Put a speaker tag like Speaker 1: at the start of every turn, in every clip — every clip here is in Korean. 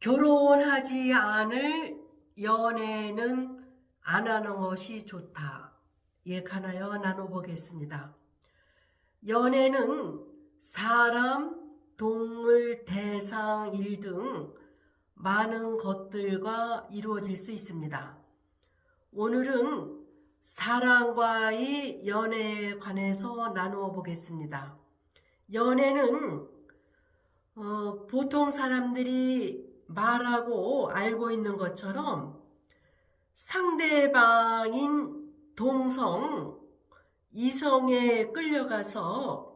Speaker 1: 결혼하지 않을 연애는 안 하는 것이 좋다. 예, 하나요? 나눠보겠습니다. 연애는 사람, 동물, 대상, 일 등 많은 것들과 이루어질 수 있습니다. 오늘은 사랑과의 연애에 관해서 나누어 보겠습니다. 연애는 보통 사람들이 말하고 알고 있는 것처럼 상대방인 동성, 이성에 끌려가서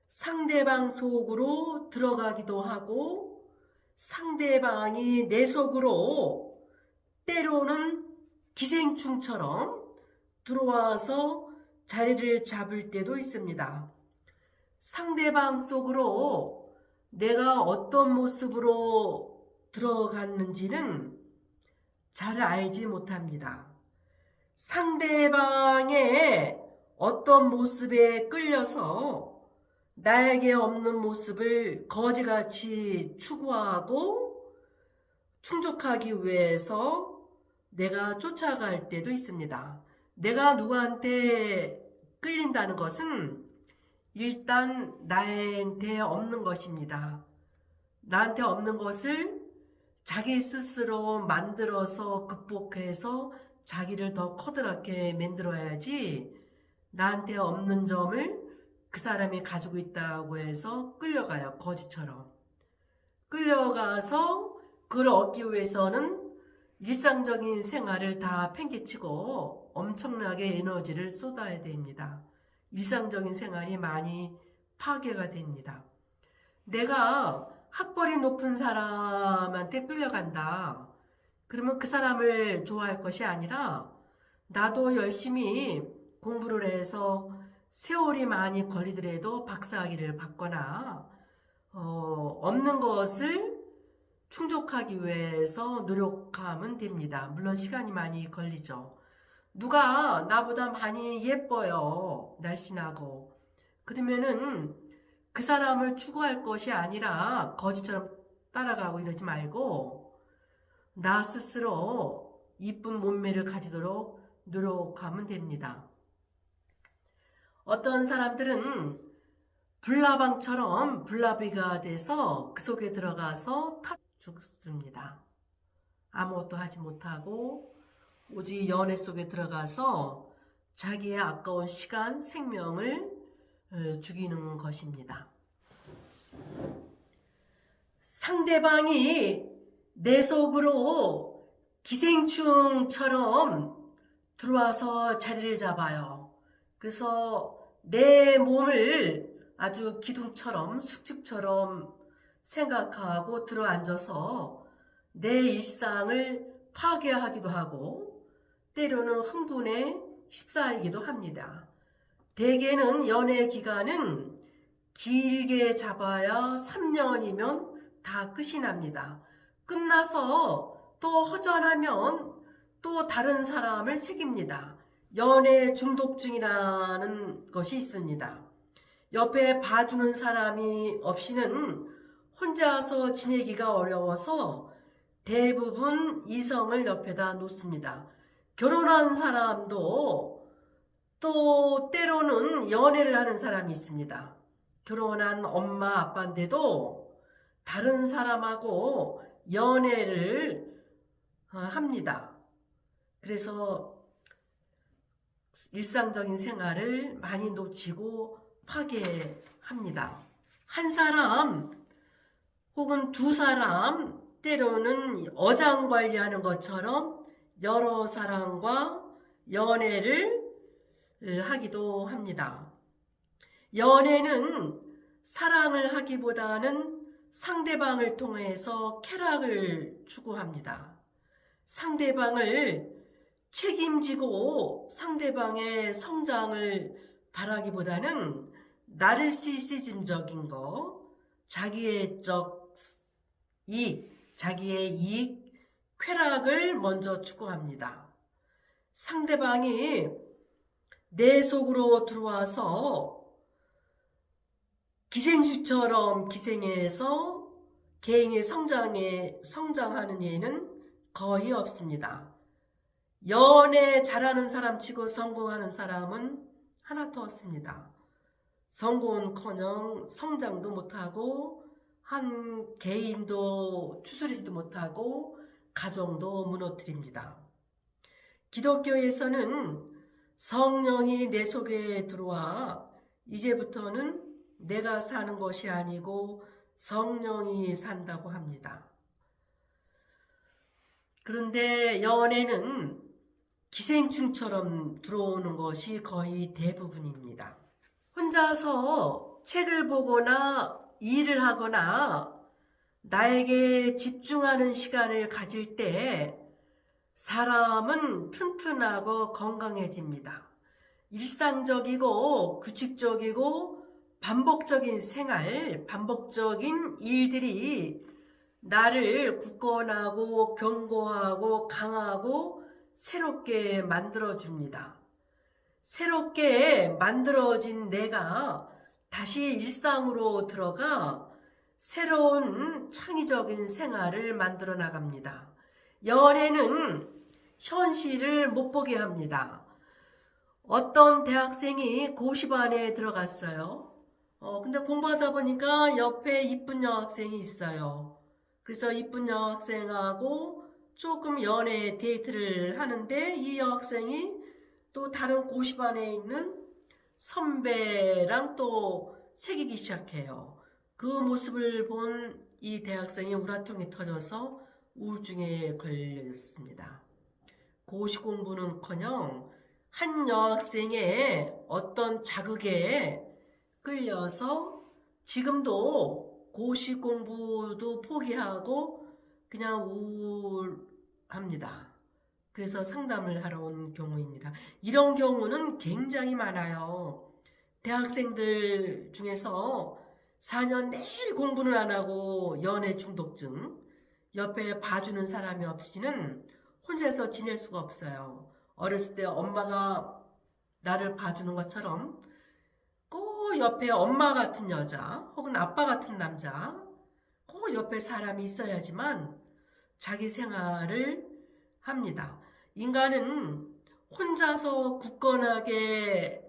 Speaker 1: 상대방 속으로 들어가기도 하고 상대방이 내 속으로 때로는 기생충처럼 들어와서 자리를 잡을 때도 있습니다. 상대방 속으로 내가 어떤 모습으로 들어갔는지는 잘 알지 못합니다. 상대방의 어떤 모습에 끌려서 나에게 없는 모습을 거지같이 추구하고 충족하기 위해서 내가 쫓아갈 때도 있습니다. 내가 누구한테 끌린다는 것은 일단 나한테 없는 것입니다. 나한테 없는 것을 자기 스스로 만들어서 극복해서 자기를 더 커다랗게 만들어야지 나한테 없는 점을 그 사람이 가지고 있다고 해서 끌려가요. 거지처럼. 끌려가서 그걸 얻기 위해서는 일상적인 생활을 다 팽개치고 엄청나게 에너지를 쏟아야 됩니다. 일상적인 생활이 많이 파괴가 됩니다. 내가 학벌이 높은 사람한테 끌려간다. 그러면 그 사람을 좋아할 것이 아니라 나도 열심히 공부를 해서 세월이 많이 걸리더라도 박사학위를 받거나 없는 것을 충족하기 위해서 노력하면 됩니다. 물론 시간이 많이 걸리죠. 누가 나보다 많이 예뻐요. 날씬하고. 그러면은 그 사람을 추구할 것이 아니라 거지처럼 따라가고 이러지 말고 나 스스로 이쁜 몸매를 가지도록 노력하면 됩니다. 어떤 사람들은 불나방처럼 불나비가 돼서 그 속에 들어가서 타 죽습니다. 아무것도 하지 못하고 오직 연애 속에 들어가서 자기의 아까운 시간, 생명을 죽이는 것입니다. 상대방이 내 속으로 기생충처럼 들어와서 자리를 잡아요. 그래서 내 몸을 아주 기둥처럼 숙직처럼 생각하고 들어앉아서 내 일상을 파괴하기도 하고 때로는 흥분에 휩싸이기도 합니다. 대개는 연애 기간은 길게 잡아야 3년이면 다 끝이 납니다. 끝나서 또 허전하면 또 다른 사람을 새깁니다. 연애 중독증이라는 것이 있습니다. 옆에 봐주는 사람이 없이는 혼자서 지내기가 어려워서 대부분 이성을 옆에다 놓습니다. 결혼한 사람도 또 때로는 연애를 하는 사람이 있습니다. 결혼한 엄마 아빠인데도 다른 사람하고 연애를 합니다. 그래서 일상적인 생활을 많이 놓치고 파괴합니다. 한 사람 혹은 두 사람, 때로는 어장관리하는 것처럼 여러 사람과 연애를 하기도 합니다. 연애는 사랑을 하기보다는 상대방을 통해서 쾌락을 추구합니다. 상대방을 책임지고 상대방의 성장을 바라기보다는 나르시시즘적인 거, 자기의 이익, 쾌락을 먼저 추구합니다. 상대방이 내 속으로 들어와서 기생충처럼 기생해서 개인이 성장하는 예는 거의 없습니다. 연애 잘하는 사람 치고 성공하는 사람은 하나도 없습니다. 성공은커녕 성장도 못하고 한 개인도 추스리지도 못하고 가정도 무너뜨립니다. 기독교에서는 성령이 내 속에 들어와 이제부터는 내가 사는 것이 아니고 성령이 산다고 합니다. 그런데 연애는 기생충처럼 들어오는 것이 거의 대부분입니다. 혼자서 책을 보거나 일을 하거나 나에게 집중하는 시간을 가질 때 사람은 튼튼하고 건강해집니다. 일상적이고 규칙적이고 반복적인 생활, 반복적인 일들이 나를 굳건하고 견고하고 강하고 새롭게 만들어줍니다. 새롭게 만들어진 내가 다시 일상으로 들어가 새로운 창의적인 생활을 만들어 나갑니다. 연애는 현실을 못 보게 합니다. 어떤 대학생이 고시반에 들어갔어요. 근데 공부하다 보니까 옆에 이쁜 여학생이 있어요. 그래서 이쁜 여학생하고 조금 연애 데이트를 하는데 이 여학생이 또 다른 고시반에 있는 선배랑 또 사귀기 시작해요. 그 모습을 본 이 대학생이 우라통이 터져서 우울증에 걸렸습니다. 고시 공부는커녕 한 여학생의 어떤 자극에 끌려서 지금도 고시 공부도 포기하고 그냥 우울합니다. 그래서 상담을 하러 온 경우입니다. 이런 경우는 굉장히 많아요. 대학생들 중에서 4년 내내 공부는 안 하고 연애 중독증, 옆에 봐주는 사람이 없이는 혼자서 지낼 수가 없어요. 어렸을 때 엄마가 나를 봐주는 것처럼 꼭 옆에 엄마 같은 여자 혹은 아빠 같은 남자, 꼭 옆에 사람이 있어야지만 자기 생활을 합니다. 인간은 혼자서 굳건하게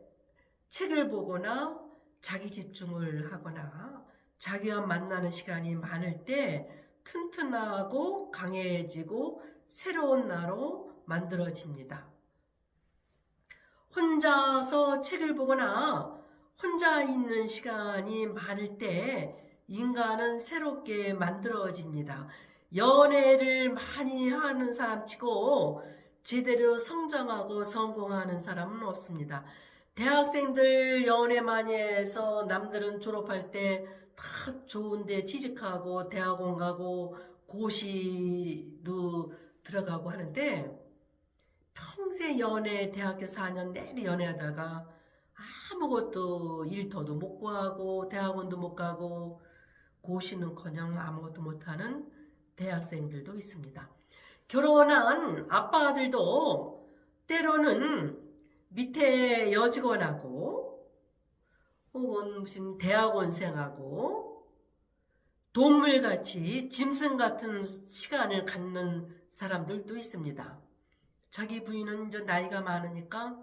Speaker 1: 책을 보거나 자기 집중을 하거나 자기와 만나는 시간이 많을 때 튼튼하고 강해지고 새로운 나로 만들어집니다. 혼자서 책을 보거나 혼자 있는 시간이 많을 때 인간은 새롭게 만들어집니다. 연애를 많이 하는 사람 치고 제대로 성장하고 성공하는 사람은 없습니다. 대학생들 연애 많이 해서 남들은 졸업할 때 다 좋은데 취직하고 대학원 가고 고시도 들어가고 하는데 평생 연애 대학교 4년 내내 연애하다가 아무것도 일터도 못 구하고 대학원도 못 가고 고시는커녕 아무것도 못하는 대학생들도 있습니다. 결혼한 아빠들도 때로는 밑에 여직원하고 혹은 무슨 대학원생하고 동물같이 짐승 같은 시간을 갖는 사람들도 있습니다. 자기 부인은 이제 나이가 많으니까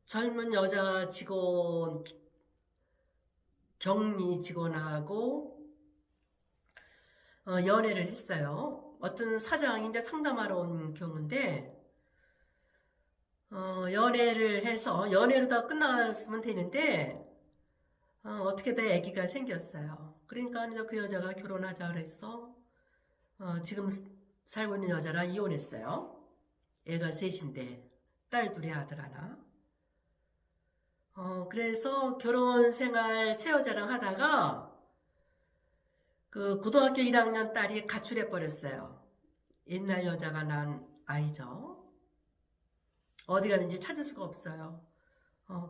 Speaker 1: 젊은 여자 직원, 격리 직원하고 연애를 했어요. 어떤 사장이 이제 상담하러 온 경우인데 연애를 해서 연애로 다 끝났으면 되는데 어떻게든 아기가 생겼어요. 그러니까 이제 그 여자가 결혼하자 그랬어. 지금 살고 있는 여자랑 이혼했어요. 애가 셋인데 딸 둘이 아들 하나. 그래서 결혼 생활 새 여자랑 하다가 그 고등학교 1학년 딸이 가출해 버렸어요. 옛날 여자가 낳은 아이죠. 어디 가는지 찾을 수가 없어요.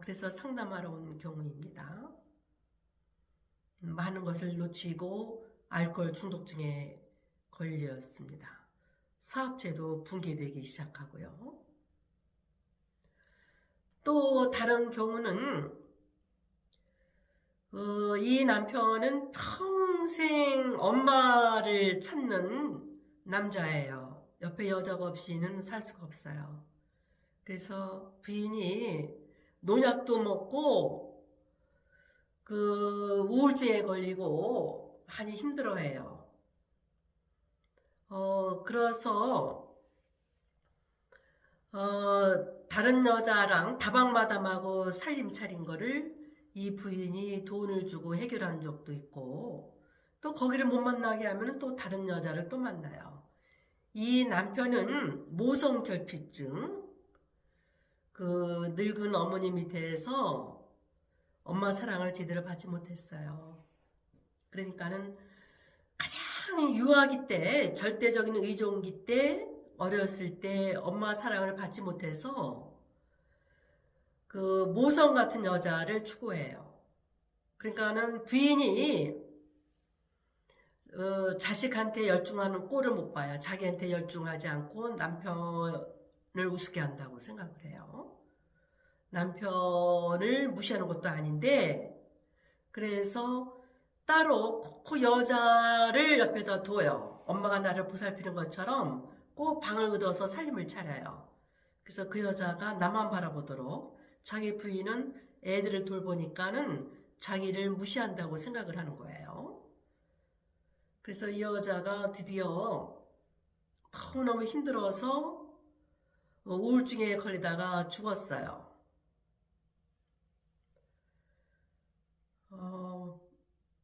Speaker 1: 그래서 상담하러 온 경우입니다. 많은 것을 놓치고 알코올 중독증에 걸렸습니다. 사업체도 붕괴되기 시작하고요. 또 다른 경우는 이 남편은 평생 엄마를 찾는 남자예요. 옆에 여자가 없이는 살 수가 없어요. 그래서 부인이 농약도 먹고 그 우울증에 걸리고 많이 힘들어해요. 그래서 다른 여자랑 다방마담하고 살림 차린 거를 이 부인이 돈을 주고 해결한 적도 있고, 또 거기를 못 만나게 하면 또 다른 여자를 또 만나요. 이 남편은 모성결핍증, 그 늙은 어머니 밑에서 엄마 사랑을 제대로 받지 못했어요. 그러니까는 가장 유아기 때, 절대적인 의존기 때, 어렸을 때 엄마 사랑을 받지 못해서 그 모성 같은 여자를 추구해요. 그러니까는 부인이 자식한테 열중하는 꼴을 못 봐요. 자기한테 열중하지 않고 남편을 우습게 한다고 생각을 해요. 남편을 무시하는 것도 아닌데, 그래서 따로 그 여자를 옆에다 둬요. 엄마가 나를 보살피는 것처럼 꼭 방을 얻어서 살림을 차려요. 그래서 그 여자가 나만 바라보도록, 자기 부인은 애들을 돌보니까는 자기를 무시한다고 생각을 하는 거예요. 그래서 이 여자가 드디어 너무너무 힘들어서 우울증에 걸리다가 죽었어요.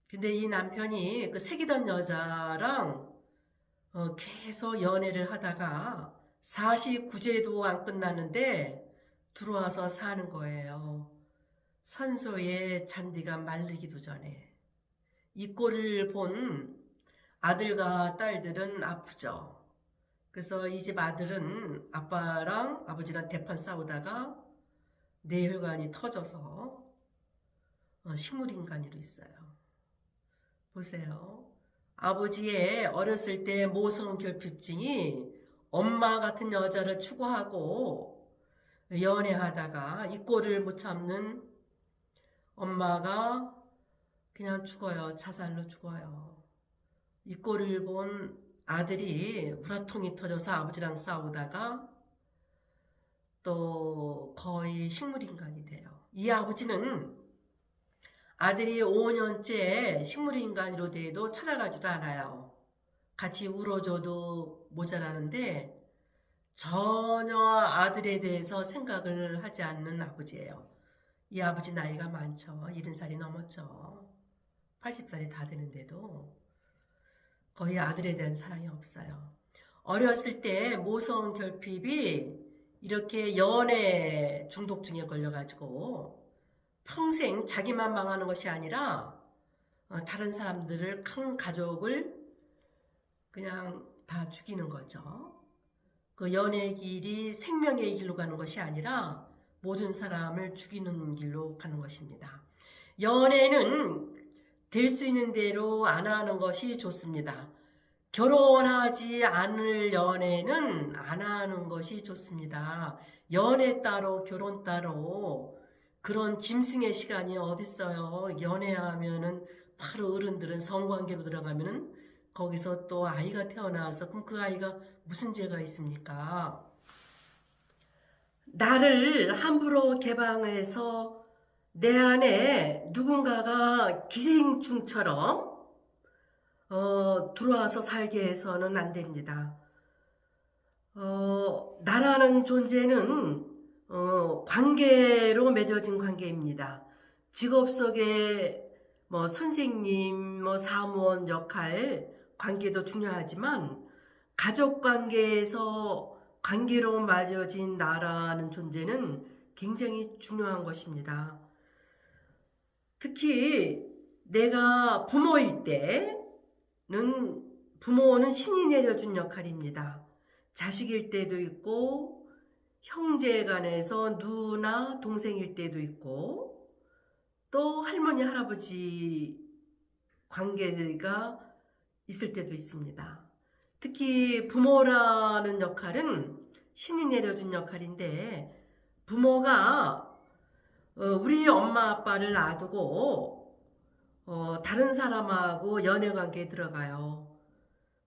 Speaker 1: 근데 이 남편이 그 새기던 여자랑 계속 연애를 하다가 49제도 안 끝났는데 들어와서 사는 거예요. 산소에 잔디가 마르기도 전에. 이 꼴을 본 아들과 딸들은 아프죠. 그래서 이 집 아들은 아빠랑 아버지랑 대판 싸우다가 뇌혈관이 터져서 식물인간으로 있어요. 보세요. 아버지의 어렸을 때 모성결핍증이 엄마 같은 여자를 추구하고 연애하다가 이 꼴을 못 참는 엄마가 그냥 죽어요. 자살로 죽어요. 이 꼴을 본 아들이 우라통이 터져서 아버지랑 싸우다가 또 거의 식물인간이 돼요. 이 아버지는 아들이 5년째 식물인간으로 돼도 찾아가지도 않아요. 같이 울어줘도 모자라는데 전혀 아들에 대해서 생각을 하지 않는 아버지예요. 이 아버지 나이가 많죠. 70살이 넘었죠. 80살이 다 되는데도 거의 아들에 대한 사랑이 없어요. 어렸을 때 모성결핍이 이렇게 연애 중독증에 걸려가지고 평생 자기만 망하는 것이 아니라 다른 사람들을, 큰 가족을 그냥 다 죽이는 거죠. 그 연애의 길이 생명의 길로 가는 것이 아니라 모든 사람을 죽이는 길로 가는 것입니다. 연애는 될 수 있는 대로 안 하는 것이 좋습니다. 결혼하지 않을 연애는 안 하는 것이 좋습니다. 연애 따로 결혼 따로 그런 짐승의 시간이 어딨어요. 연애하면은 바로 어른들은 성관계로 들어가면은 거기서 또 아이가 태어나서 그럼 그 아이가 무슨 죄가 있습니까? 나를 함부로 개방해서 내 안에 누군가가 기생충처럼 들어와서 살게 해서는 안 됩니다. 나라는 존재는 관계로 맺어진 관계입니다. 직업 속에 뭐 선생님, 뭐 사무원 역할, 관계도 중요하지만 가족 관계에서 관계로 맺어진 나라는 존재는 굉장히 중요한 것입니다. 특히 내가 부모일 때는 부모는 신이 내려준 역할입니다. 자식일 때도 있고 형제 간에서 누나 동생일 때도 있고 또 할머니 할아버지 관계가 있을 때도 있습니다. 특히 부모라는 역할은 신이 내려준 역할인데 부모가 우리 엄마 아빠를 놔두고 다른 사람하고 연애 관계에 들어가요.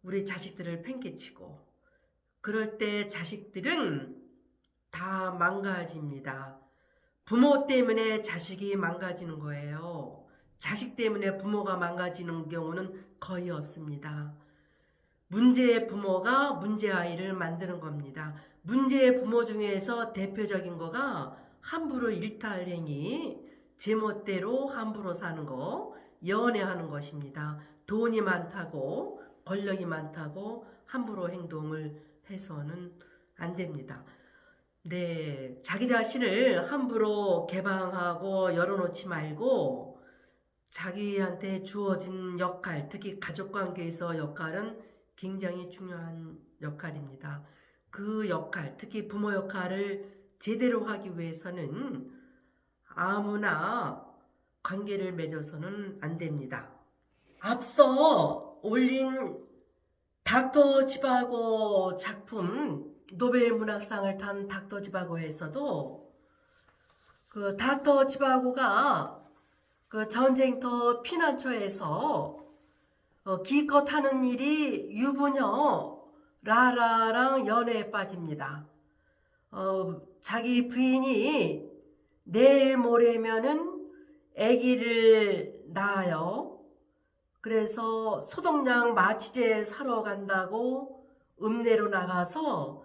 Speaker 1: 우리 자식들을 팽개치고. 그럴 때 자식들은 다 망가집니다. 부모 때문에 자식이 망가지는 거예요. 자식 때문에 부모가 망가지는 경우는 거의 없습니다. 문제의 부모가 문제 아이를 만드는 겁니다. 문제의 부모 중에서 대표적인 거가 함부로 일탈행위, 제멋대로 함부로 사는 거, 연애하는 것입니다. 돈이 많다고, 권력이 많다고 함부로 행동을 해서는 안 됩니다. 네, 자기 자신을 함부로 개방하고 열어놓지 말고 자기한테 주어진 역할, 특히 가족관계에서 역할은 굉장히 중요한 역할입니다. 그 역할, 특히 부모 역할을 제대로 하기 위해서는 아무나 관계를 맺어서는 안 됩니다. 앞서 올린 닥터 지바고 작품, 노벨 문학상을 탄 닥터 지바고에서도 그 닥터 지바고가 그 전쟁터 피난처에서 기껏 하는 일이 유부녀 라라랑 연애에 빠집니다. 자기 부인이 내일 모레면은 아기를 낳아요. 그래서 소독약 마취제 사러 간다고 읍내로 나가서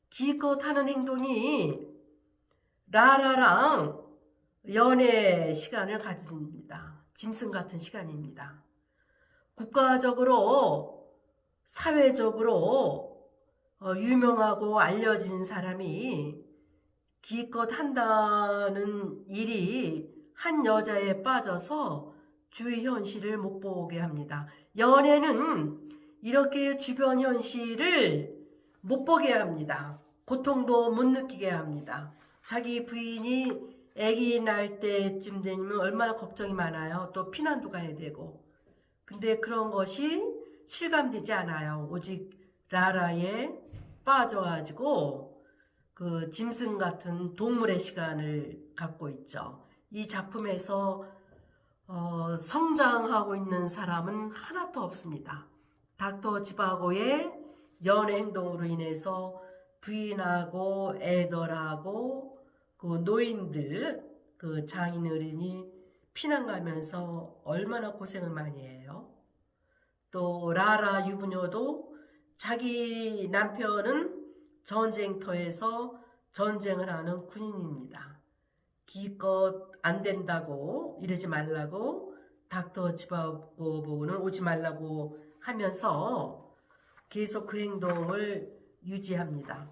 Speaker 1: 기껏 하는 행동이 라라랑 연애 시간을 가집니다. 짐승 같은 시간입니다. 국가적으로, 사회적으로 유명하고 알려진 사람이 기껏 한다는 일이 한 여자에 빠져서 주위 현실을 못 보게 합니다. 연애는 이렇게 주변 현실을 못 보게 합니다. 고통도 못 느끼게 합니다. 자기 부인이 아기 낳을 때쯤 되면 얼마나 걱정이 많아요. 또 피난도 가야 되고. 근데 그런 것이 실감되지 않아요. 오직 라라에 빠져가지고 그 짐승 같은 동물의 시간을 갖고 있죠. 이 작품에서 성장하고 있는 사람은 하나도 없습니다. 닥터 지바고의 연애 행동으로 인해서 부인하고 애들하고 그 노인들, 그 장인 어른이 피난 가면서 얼마나 고생을 많이 해요. 또 라라 유부녀도 자기 남편은 전쟁터에서 전쟁을 하는 군인입니다. 기껏 안 된다고 이러지 말라고 닥터 지바고 보고는 오지 말라고 하면서 계속 그 행동을 유지합니다.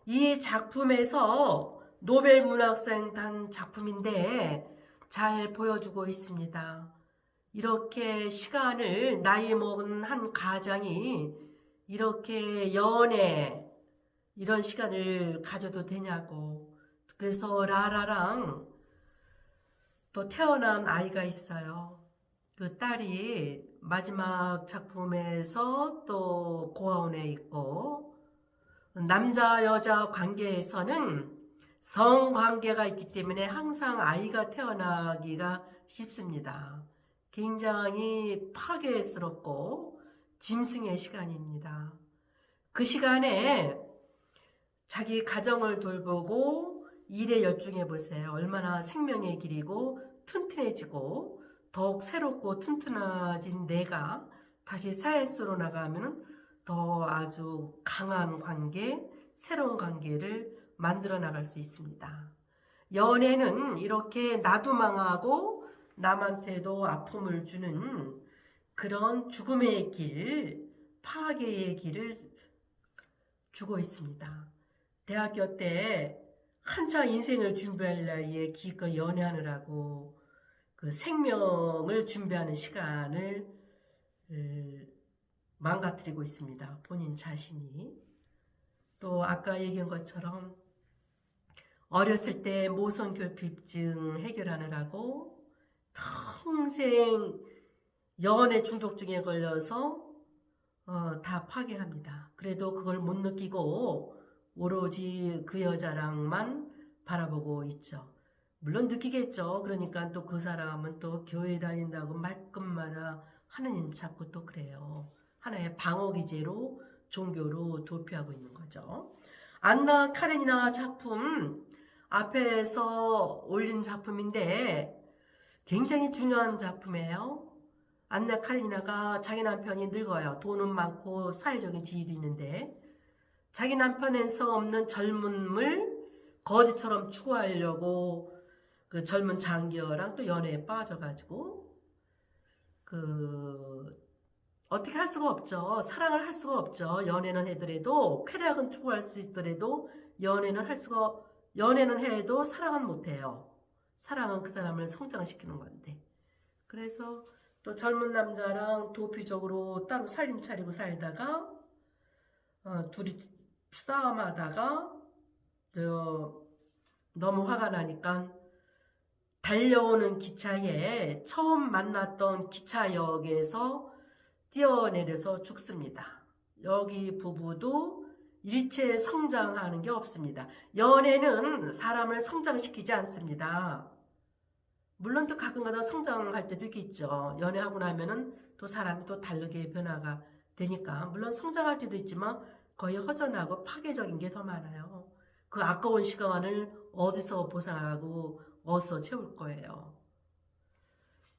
Speaker 1: 이 작품에서 노벨 문학상 탄 작품인데 잘 보여주고 있습니다. 이렇게 시간을 나이 먹은 한 가장이 이렇게 연애 이런 시간을 가져도 되냐고. 그래서 라라랑 또 태어난 아이가 있어요. 그 딸이 마지막 작품에서 또 고아원에 있고, 남자 여자 관계에서는 성관계가 있기 때문에 항상 아이가 태어나기가 쉽습니다. 굉장히 파괴스럽고 짐승의 시간입니다. 그 시간에 자기 가정을 돌보고 일에 열중해 보세요. 얼마나 생명의 길이고 튼튼해지고 더욱 새롭고 튼튼해진 내가 다시 사회 속으로 나가면 더 아주 강한 관계, 새로운 관계를 만들어 나갈 수 있습니다. 연애는 이렇게 나도 망하고 남한테도 아픔을 주는 그런 죽음의 길, 파괴의 길을 주고 있습니다. 대학교 때 한창 인생을 준비할 나이에 기껏 연애하느라고 그 생명을 준비하는 시간을 망가뜨리고 있습니다. 본인 자신이. 또 아까 얘기한 것처럼 어렸을 때 모성결핍증 해결하느라고 평생 연애 중독증에 걸려서 다 파괴합니다. 그래도 그걸 못 느끼고 오로지 그 여자랑만 바라보고 있죠. 물론 느끼겠죠. 그러니까 또 그 사람은 또 교회 다닌다고 말끝마다 하느님 찾고 또 그래요. 하나의 방어기제로 종교로 도피하고 있는 거죠. 안나 카레니나 작품 앞에서 올린 작품인데 굉장히 중요한 작품이에요. 안나 카레니나가 자기 남편이 늙어요. 돈은 많고 사회적인 지위도 있는데 자기 남편에서 없는 젊음을 거지처럼 추구하려고 그 젊은 장기여랑 또 연애에 빠져가지고 그 어떻게 할 수가 없죠. 사랑을 할 수가 없죠. 연애는 해더라도 쾌락은 추구할 수 있더라도 연애는 해도 사랑은 못해요. 사랑은 그 사람을 성장시키는 건데. 그래서 또 젊은 남자랑 도피적으로 따로 살림 차리고 살다가 둘이 싸움하다가 너무 화가 나니까 달려오는 기차에 처음 만났던 기차역에서 뛰어내려서 죽습니다. 여기 부부도 일체 성장하는 게 없습니다. 연애는 사람을 성장시키지 않습니다. 물론 또 가끔가다 성장할 때도 있겠죠. 연애하고 나면은 또 사람이 또 다르게 변화가 되니까 물론 성장할 때도 있지만 거의 허전하고 파괴적인 게 더 많아요. 그 아까운 시간을 어디서 보상하고 어디서 채울 거예요.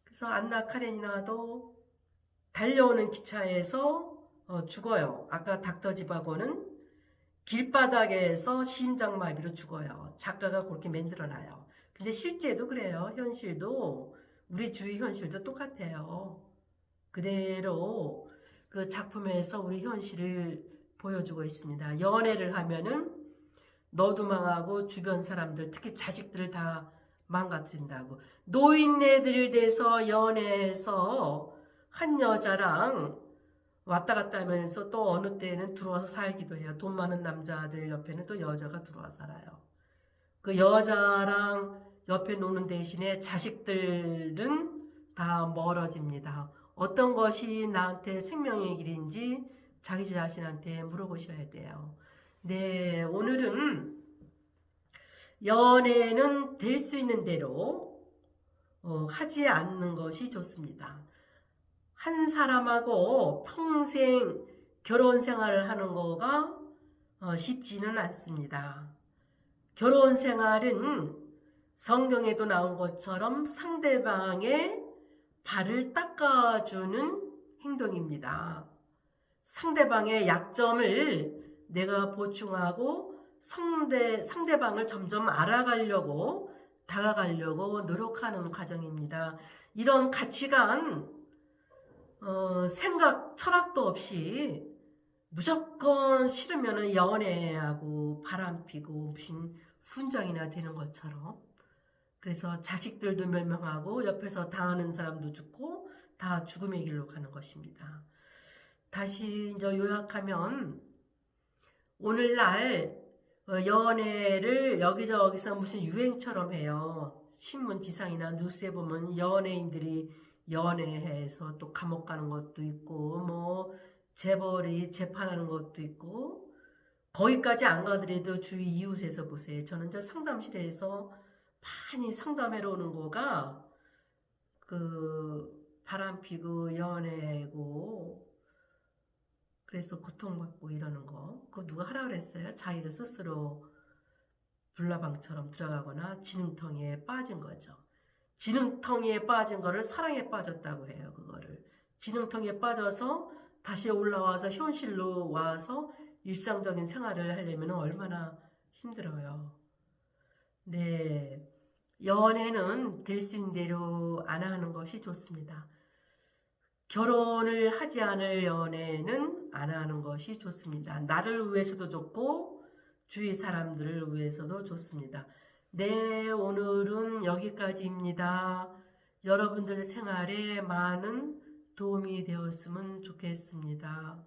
Speaker 1: 그래서 안나 카레니나도 달려오는 기차에서 죽어요. 아까 닥터집하고는 길바닥에서 심장마비로 죽어요. 작가가 그렇게 만들어놔요. 근데 실제도 그래요. 현실도 우리 주위 현실도 똑같아요. 그대로 그 작품에서 우리 현실을 보여주고 있습니다. 연애를 하면은 너도 망하고 주변 사람들 특히 자식들을 다 망가뜨린다고. 노인네들 돼서 연애해서 한 여자랑 왔다 갔다 하면서 또 어느 때는 들어와서 살기도 해요. 돈 많은 남자들 옆에는 또 여자가 들어와 살아요. 그 여자랑 옆에 노는 대신에 자식들은 다 멀어집니다. 어떤 것이 나한테 생명의 길인지 자기 자신한테 물어보셔야 돼요. 네, 오늘은 연애는 될 수 있는 대로 하지 않는 것이 좋습니다. 한 사람하고 평생 결혼 생활을 하는 거가 쉽지는 않습니다. 결혼 생활은 성경에도 나온 것처럼 상대방의 발을 닦아주는 행동입니다. 상대방의 약점을 내가 보충하고 상대방을 점점 알아가려고 다가가려고 노력하는 과정입니다. 이런 가치관, 생각, 철학도 없이 무조건 싫으면 연애하고 바람피고 무슨 훈장이나 되는 것처럼 그래서 자식들도 멸망하고 옆에서 당하는 사람도 죽고 다 죽음의 길로 가는 것입니다. 다시 이제 요약하면 오늘날 연애를 여기저기서 무슨 유행처럼 해요. 신문 지상이나 뉴스에 보면 연예인들이 연애해서 또 감옥 가는 것도 있고 뭐 재벌이 재판하는 것도 있고 거기까지 안 가더라도 주위 이웃에서 보세요. 저는 저 상담실에서 많이 상담하러 오는 거가 그 바람피고 연애고 그래서 고통받고 이러는 거 그거 누가 하라 그랬어요? 자기가 스스로 불나방처럼 들어가거나 지능텅이에 빠진 거죠. 지능텅이에 빠진 거를 사랑에 빠졌다고 해요. 그거를 지능텅이에 빠져서 다시 올라와서 현실로 와서 일상적인 생활을 하려면 얼마나 힘들어요. 네, 연애는 될 수 있는 대로 안 하는 것이 좋습니다. 결혼을 하지 않을 연애는 안 하는 것이 좋습니다. 나를 위해서도 좋고 주위 사람들을 위해서도 좋습니다. 네, 오늘은 여기까지입니다. 여러분들 생활에 많은 도움이 되었으면 좋겠습니다.